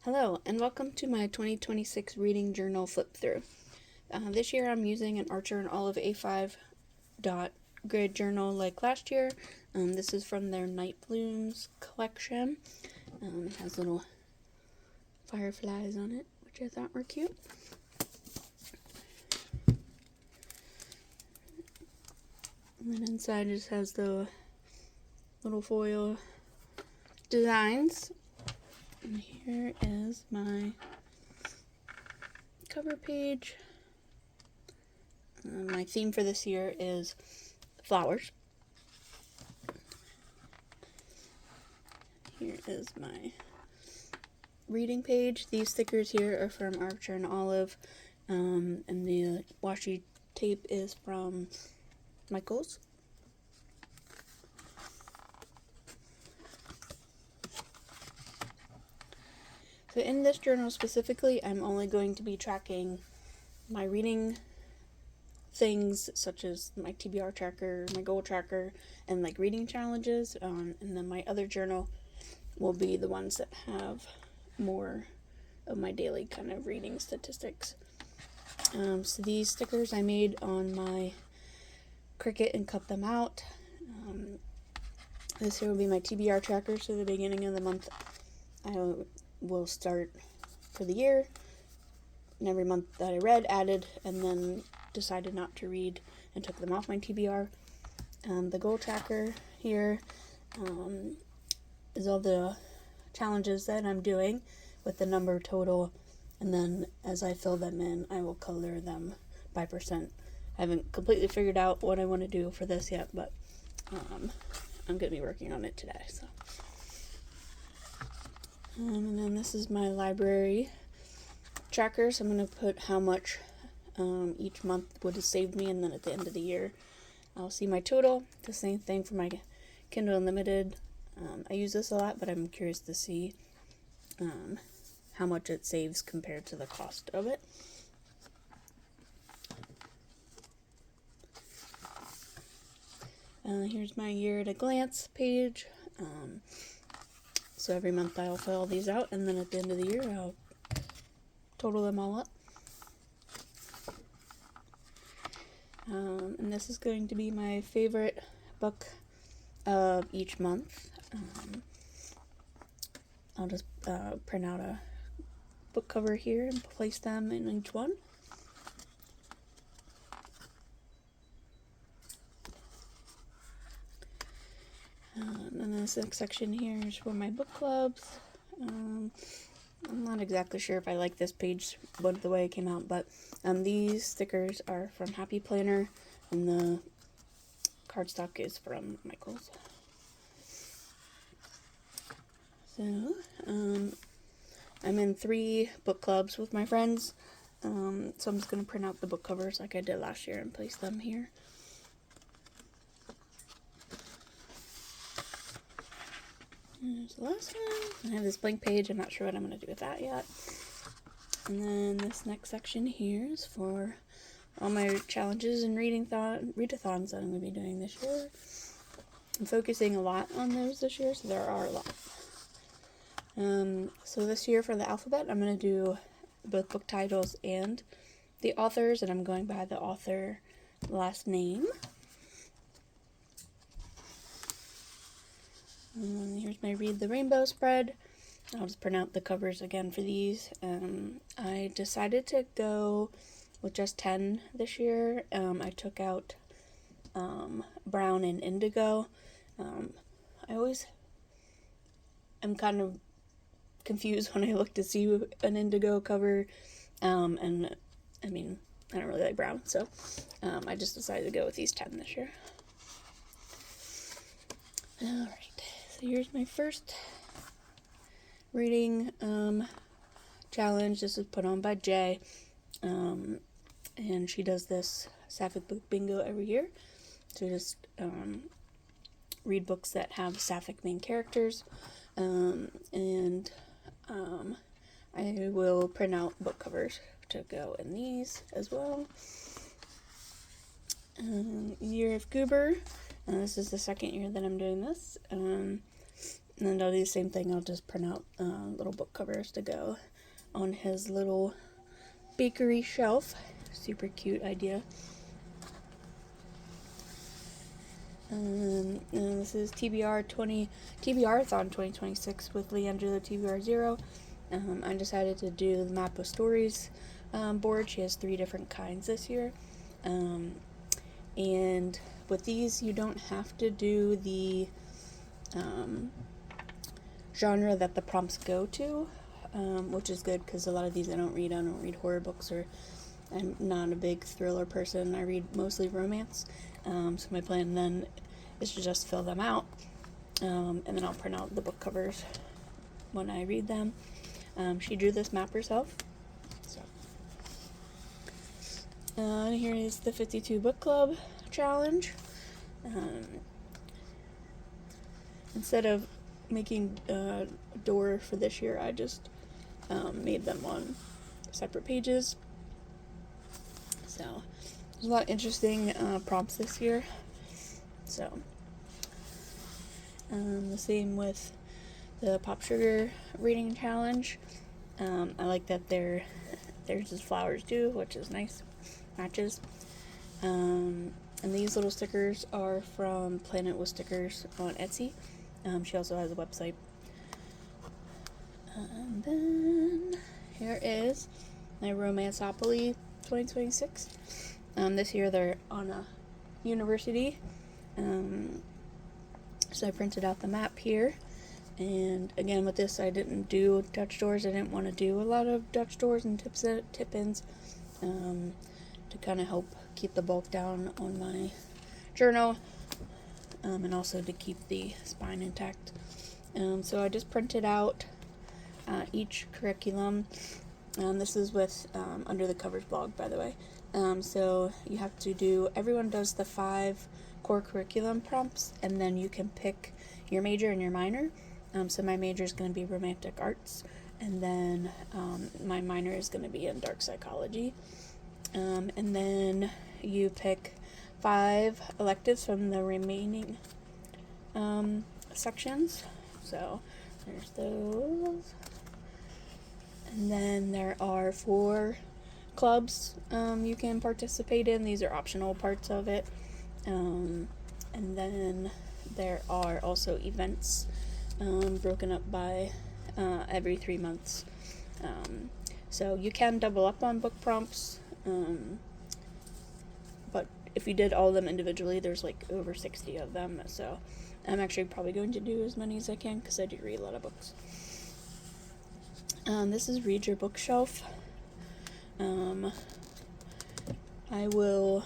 Hello, and welcome to my 2026 reading journal flip through. This year I'm using an Archer and Olive A5 dot grid journal like last year. This is from their Night Blooms collection. It has little fireflies on it, which I thought were cute. And then inside just has the little foil designs. And here is my cover page. My theme for this year is flowers. Here is my reading page. These stickers here are from Archer and Olive, and the washi tape is from Michaels. So in this journal specifically, I'm only going to be tracking my reading things such as my TBR tracker, my goal tracker, and like reading challenges. And then my other journal will be the ones that have more of my daily kind of reading statistics. So these stickers I made on my Cricut and cut them out. This here will be my TBR tracker, so the beginning of the month I will start for the year, and every month that I read, added, and then decided not to read and took them off my TBR. The goal tracker here is all the challenges that I'm doing with the number total, and then as I fill them in, I will color them by percent. I haven't completely figured out what I want to do for this yet, but I'm going to be working on it today. So, and then this is my library tracker, so I'm going to put how much each month would have saved me, and then at the end of the year I'll see my total. The same thing for my Kindle Unlimited. I use this a lot, but I'm curious to see how much it saves compared to the cost of it. Here's my year at a glance page. So every month I'll fill these out, and then at the end of the year I'll total them all up. And this is going to be my favorite book of each month. I'll just print out a book cover here and place them in each one. And this next section here is for my book clubs. I'm not exactly sure if I like this page, the way it came out, but these stickers are from Happy Planner, and the cardstock is from Michaels. So, I'm in 3 book clubs with my friends, so I'm just going to print out the book covers like I did last year and place them here. There's the last one. I have this blank page. I'm not sure what I'm going to do with that yet. And then this next section here is for all my challenges and readathons that I'm going to be doing this year. I'm focusing a lot on those this year, so there are a lot. So this year for the alphabet, I'm going to do both book titles and the authors, and I'm going by the author last name. And here's my Read the Rainbow spread. I'll just print out the covers again for these. I decided to go with just 10 this year. I took out brown and indigo. I always am kind of confused when I look to see an indigo cover, and I mean, I don't really like brown, so I just decided to go with these 10 this year. Alright, so here's my first reading challenge. This is put on by Jay, and she does this Sapphic Book Bingo every year. So just read books that have Sapphic main characters, and I will print out book covers to go in these as well. Year of Goober. This is the second year that I'm doing this. And then I'll do the same thing. I'll just print out little book covers to go on his little bakery shelf. Super cute idea. And this is TBR-thon 2026 with Leandra the TBR 0. I decided to do the Map of Stories board. She has 3 different kinds this year. And with these, you don't have to do the genre that the prompts go to, which is good because a lot of these I don't read. I don't read horror books, or I'm not a big thriller person. I read mostly romance. So my plan then is to just fill them out, and then I'll print out the book covers when I read them. She drew this map herself. So here is the 52 Book Club challenge. Instead of making a door for this year, I just made them on separate pages. So there's a lot of interesting prompts this year. So the same with the Pop Sugar reading challenge. I like that there's just flowers too, which is nice. Matches. And these little stickers are from Planet with Stickers on Etsy. She also has a website. And then here is my Romanceopoly 2026. This year they're on a university. So I printed out the map here. And again, with this, I didn't do Dutch doors. I didn't want to do a lot of Dutch doors and tip-ins to kind of help keep the bulk down on my journal, and also to keep the spine intact. So I just printed out each curriculum. This is with Under the Covers blog, by the way. So you have to do, everyone does the 5 core curriculum prompts, and then you can pick your major and your minor. So my major is going to be romantic arts, and then my minor is going to be in dark psychology. And then you pick 5 electives from the remaining sections. So there's those. And then there are 4 clubs you can participate in. These are optional parts of it. And then there are also events broken up by every 3 months. So you can double up on book prompts. But if you did all of them individually, there's like over 60 of them. So I'm actually probably going to do as many as I can because I do read a lot of books. This is Read Your Bookshelf. I will,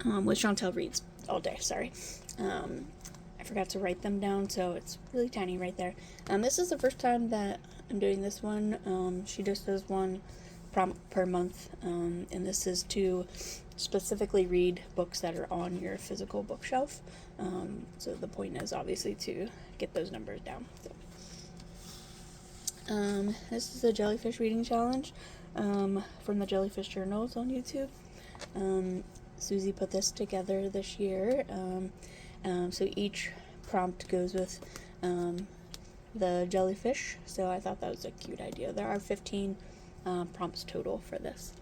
with Chantel Reads all day, sorry. I forgot to write them down, so it's really tiny right there. This is the first time that I'm doing this one. She just does one prompt per month, and this is to specifically read books that are on your physical bookshelf. So the point is obviously to get those numbers down. So. This is a jellyfish reading challenge from the Jellyfish Journals on YouTube. Susie put this together this year. So each prompt goes with the jellyfish, so I thought that was a cute idea. There are 15 prompts total for this.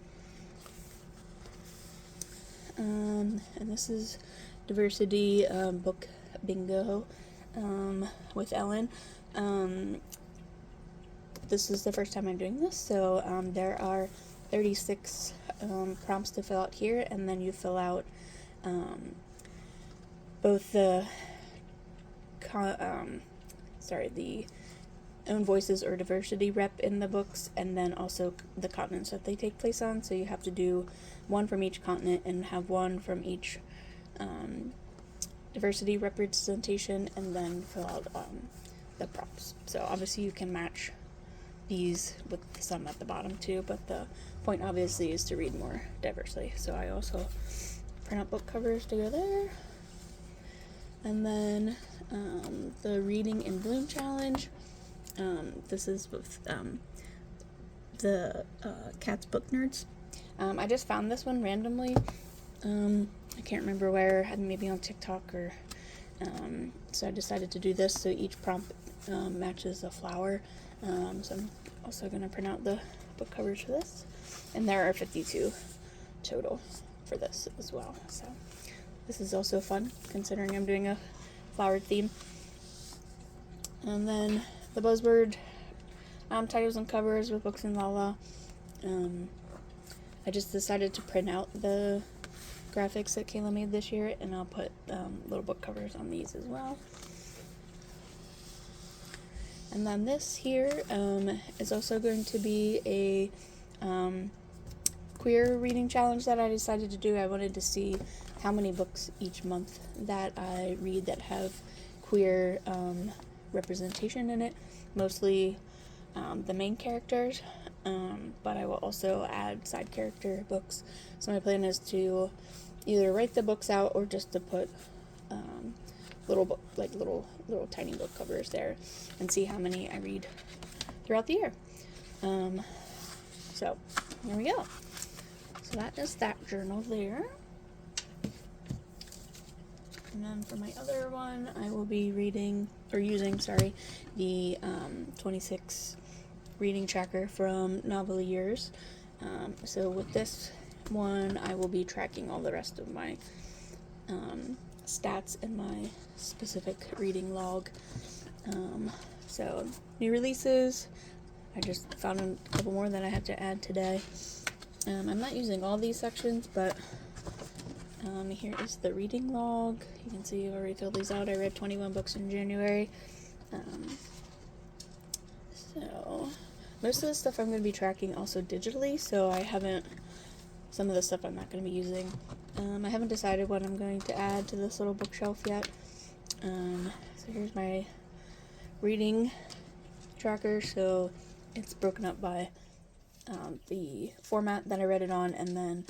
And this is Diversity Book Bingo with Ellen. This is the first time I'm doing this, so there are 36 prompts to fill out here, and then you fill out both the the own voices or diversity rep in the books, and then also the continents that they take place on. So you have to do one from each continent and have one from each diversity representation, and then fill out the prompts. So obviously you can match these with some at the bottom too, but the point obviously is to read more diversely. So I also print out book covers to go there. And then the Reading in Bloom challenge. This is with the Cats Book Nerds. I just found this one randomly. I can't remember where, maybe on TikTok or So I decided to do this so each prompt matches a flower. So I'm also going to print out the book covers for this. And there are 52 total for this as well. So this is also fun considering I'm doing a flower theme. And then the Buzzword titles and covers with Books and Lala. I just decided to print out the graphics that Kayla made this year, and I'll put little book covers on these as well. And then this here is also going to be a queer reading challenge that I decided to do. I wanted to see how many books each month that I read that have queer representation in it, mostly the main characters, but I will also add side character books. So my plan is to either write the books out or just to put little tiny book covers there and see how many I read throughout the year. So there we go. So that is that journal there. And then for my other one, I will be using the 26 reading tracker from Novel Years. So with this one, I will be tracking all the rest of my stats in my specific reading log. So new releases, I just found a couple more that I had to add today. I'm not using all these sections, but here is the reading log. You can see I've already filled these out. I read 21 books in January. So most of the stuff I'm going to be tracking also digitally, so some of the stuff I'm not going to be using. I haven't decided what I'm going to add to this little bookshelf yet. So here's my reading tracker. So it's broken up by the format that I read it on, and then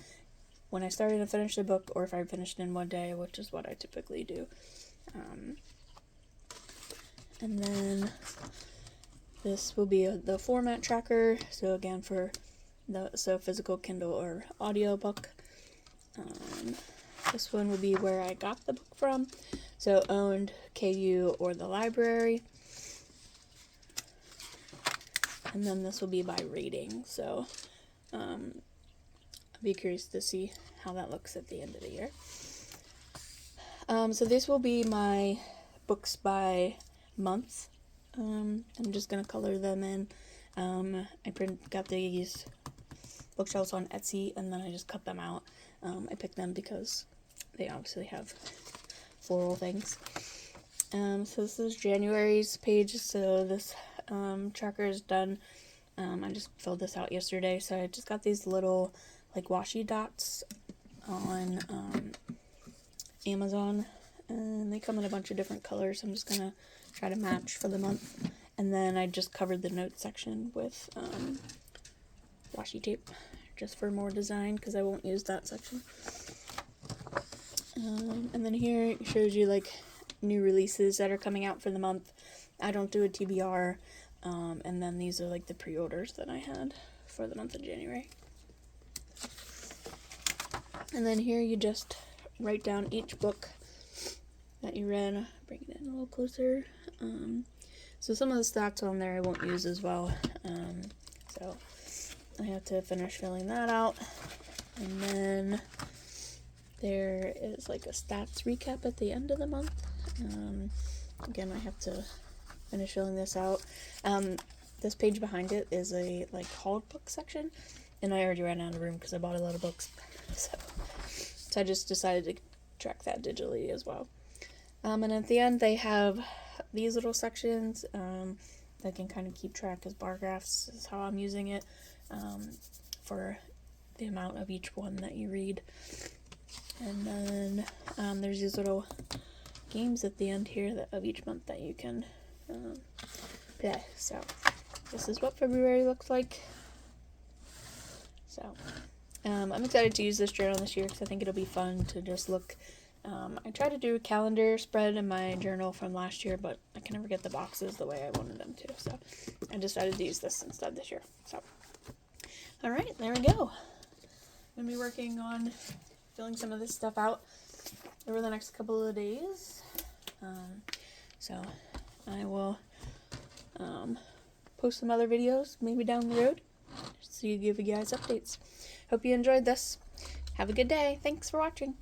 when I started and finished a book, or if I finished in one day, which is what I typically do. And then this will be the format tracker. So again, for physical, Kindle, or audio book. This one will be where I got the book from. So owned, KU, or the library. And then this will be by rating. So I'll be curious to see how that looks at the end of the year. So this will be my books by month. I'm just gonna color them in. I got these bookshelves on Etsy, and then I just cut them out. I picked them because they obviously have floral things. So this is January's page. So this tracker is done. I just filled this out yesterday. So I just got these little like washi dots on Amazon, and they come in a bunch of different colors. I'm just gonna try to match for the month. And then I just covered the notes section with washi tape just for more design, because I won't use that section. And then here it shows you like new releases that are coming out for the month. I don't do a TBR. And then these are like the pre-orders that I had for the month of January. And then here you just write down each book that you read. Bring it in a little closer. So some of the stats on there I won't use as well. So I have to finish filling that out. And then there is like a stats recap at the end of the month. Again, I have to finish filling this out. This page behind it is a like hauled book section, and I already ran out of room because I bought a lot of books. So I just decided to track that digitally as well. And at the end they have these little sections that can kind of keep track as bar graphs, is how I'm using it, for the amount of each one that you read. And then there's these little games at the end here of each month that you can play. So this is what February looks like. So I'm excited to use this journal this year because I think it'll be fun to just look. I tried to do a calendar spread in my journal from last year, but I can never get the boxes the way I wanted them to. So I decided to use this instead this year. So alright, there we go. I'm going to be working on filling some of this stuff out over the next couple of days. So I will post some other videos maybe down the road so you give you guys updates. Hope you enjoyed this. Have a good day. Thanks for watching.